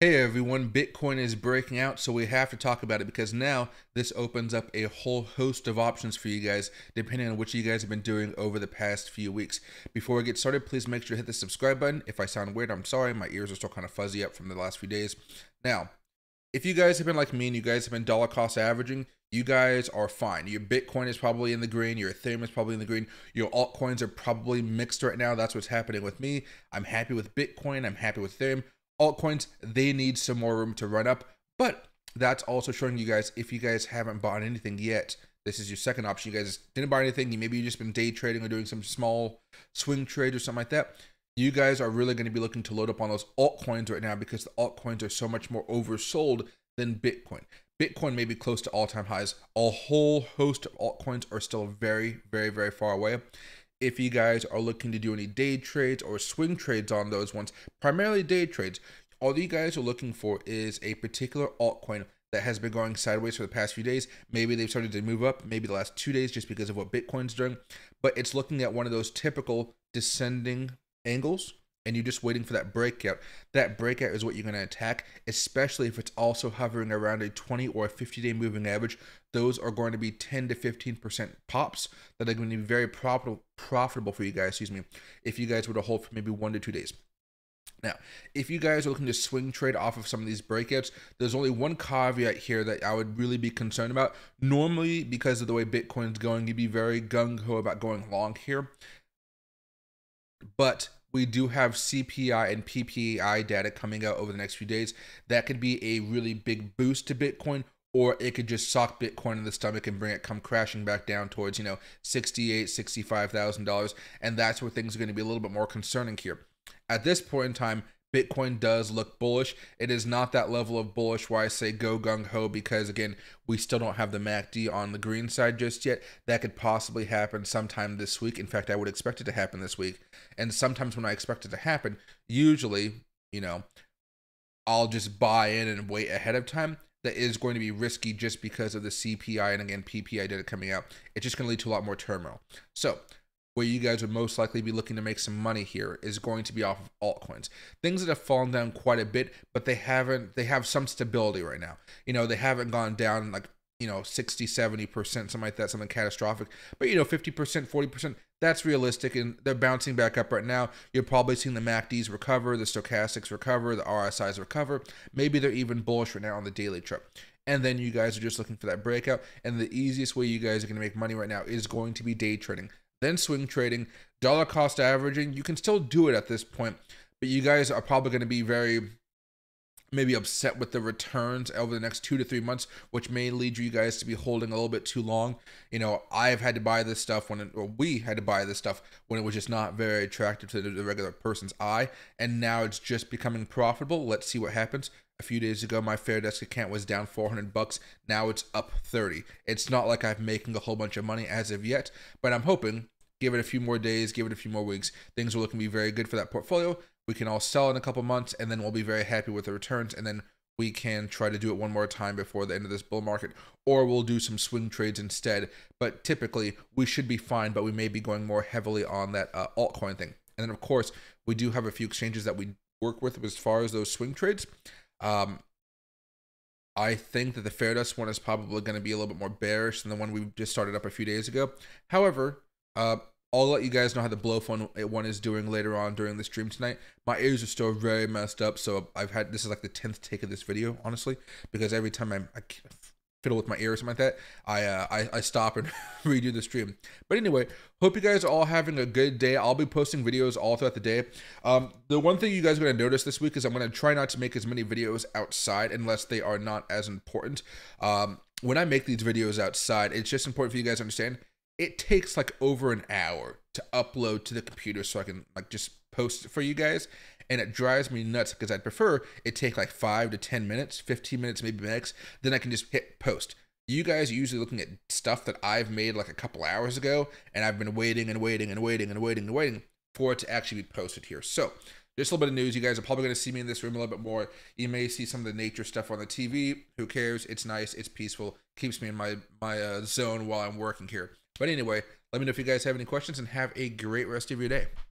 Hey everyone, Bitcoin is breaking out, so we have to talk about it because now this opens up a whole host of options for you guys, depending on what you guys have been doing over the past few weeks. Before we get started, please make sure to hit the subscribe button. If I sound weird, I'm sorry. My ears are still kind of fuzzy up from the last few days. Now, if you guys have been like me and you guys have been dollar cost averaging, you guys are fine. Your Bitcoin is probably in the green. Your Ethereum is probably in the green. Your altcoins are probably mixed right now. That's what's happening with me. I'm happy with Bitcoin. I'm happy with Ethereum. Altcoins, they need some more room to run up, but that's also showing you guys, if you guys haven't bought anything yet, this is your second option. You guys didn't buy anything. Maybe you've just been day trading or doing some small swing trades or something like that. You guys are really going to be looking to load up on those altcoins right now because the altcoins are so much more oversold than Bitcoin. Bitcoin may be close to all-time highs. A whole host of altcoins are still very, very, very far away. If you guys are looking to do any day trades or swing trades on those ones, primarily day trades, all you guys are looking for is a particular altcoin that has been going sideways for the past few days. Maybe they've started to move up, maybe the last 2 days just because of what Bitcoin's doing, but it's looking at one of those typical descending angles and you're just waiting for that breakout. That breakout is what you're going to attack, especially if it's also hovering around a 20 or a 50-day moving average. Those are going to be 10 to 15% pops that are going to be very profitable for you guys, excuse me, if you guys were to hold for maybe 1 to 2 days. Now, if you guys are looking to swing trade off of some of these breakouts, there's only one caveat here that I would really be concerned about. Normally, because of the way Bitcoin's going, you'd be very gung-ho about going long here. But we do have CPI and PPI data coming out over the next few days. That could be a really big boost to Bitcoin, or it could just sock Bitcoin in the stomach and bring it come crashing back down towards, $68,000, $65,000. And that's where things are going to be a little bit more concerning here. At this point in time, Bitcoin does look bullish. It is not that level of bullish where I say go gung-ho because, again, we still don't have the MACD on the green side just yet. That could possibly happen sometime this week. In fact, I would expect it to happen this week. And sometimes when I expect it to happen, usually, I'll just buy in and wait ahead of time. That is going to be risky just because of the CPI and, again, PPI data coming out. It's just going to lead to a lot more turmoil. So where you guys would most likely be looking to make some money here is going to be off of altcoins. Things that have fallen down quite a bit, but they have some stability right now. They haven't gone down like, 60, 70%, something like that, something catastrophic. But, 50%, 40%, that's realistic, and they're bouncing back up right now. You're probably seeing the MACDs recover, the stochastics recover, the RSIs recover. Maybe they're even bullish right now on the daily chart. And then you guys are just looking for that breakout. And the easiest way you guys are going to make money right now is going to be day trading. Then swing trading, dollar cost averaging. You can still do it at this point, but you guys are probably going to be very maybe upset with the returns over the next 2 to 3 months, which may lead you guys to be holding a little bit too long. I've had to buy this stuff we had to buy this stuff when it was just not very attractive to the regular person's eye, and now it's just becoming profitable. Let's see what happens. A few days ago, my fair desk account was down $400. Now it's up 30. It's not like I'm making a whole bunch of money as of yet, but I'm hoping, give it a few more days, give it a few more weeks, things are looking to be very good for that portfolio. We can all sell in a couple months, and then we'll be very happy with the returns, and then we can try to do it one more time before the end of this bull market, or we'll do some swing trades instead. But typically, we should be fine, but we may be going more heavily on that altcoin thing. And then, of course, we do have a few exchanges that we work with as far as those swing trades. I think that the Fairdesk one is probably going to be a little bit more bearish than the one we just started up a few days ago. However, I'll let you guys know how the blow one is doing later on during the stream tonight. My ears are still very messed up, so this is like the 10th take of this video, honestly, because every time I fiddle with my ear or something like that, I stop and redo the stream. But anyway, hope you guys are all having a good day. I'll be posting videos all throughout the day. The one thing you guys are going to notice this week is I'm going to try not to make as many videos outside unless they are not as important. When I make these videos outside, it's just important for you guys to understand it takes like over an hour to upload to the computer so I can like just post it for you guys. And it drives me nuts because I'd prefer it take like 5 to 10 minutes, 15 minutes, maybe max. Then I can just hit post. You guys are usually looking at stuff that I've made like a couple hours ago, and I've been waiting and waiting and waiting and waiting and waiting for it to actually be posted here. So just a little bit of news. You guys are probably going to see me in this room a little bit more. You may see some of the nature stuff on the TV. Who cares? It's nice. It's peaceful. Keeps me in my zone while I'm working here. But anyway, let me know if you guys have any questions, and have a great rest of your day.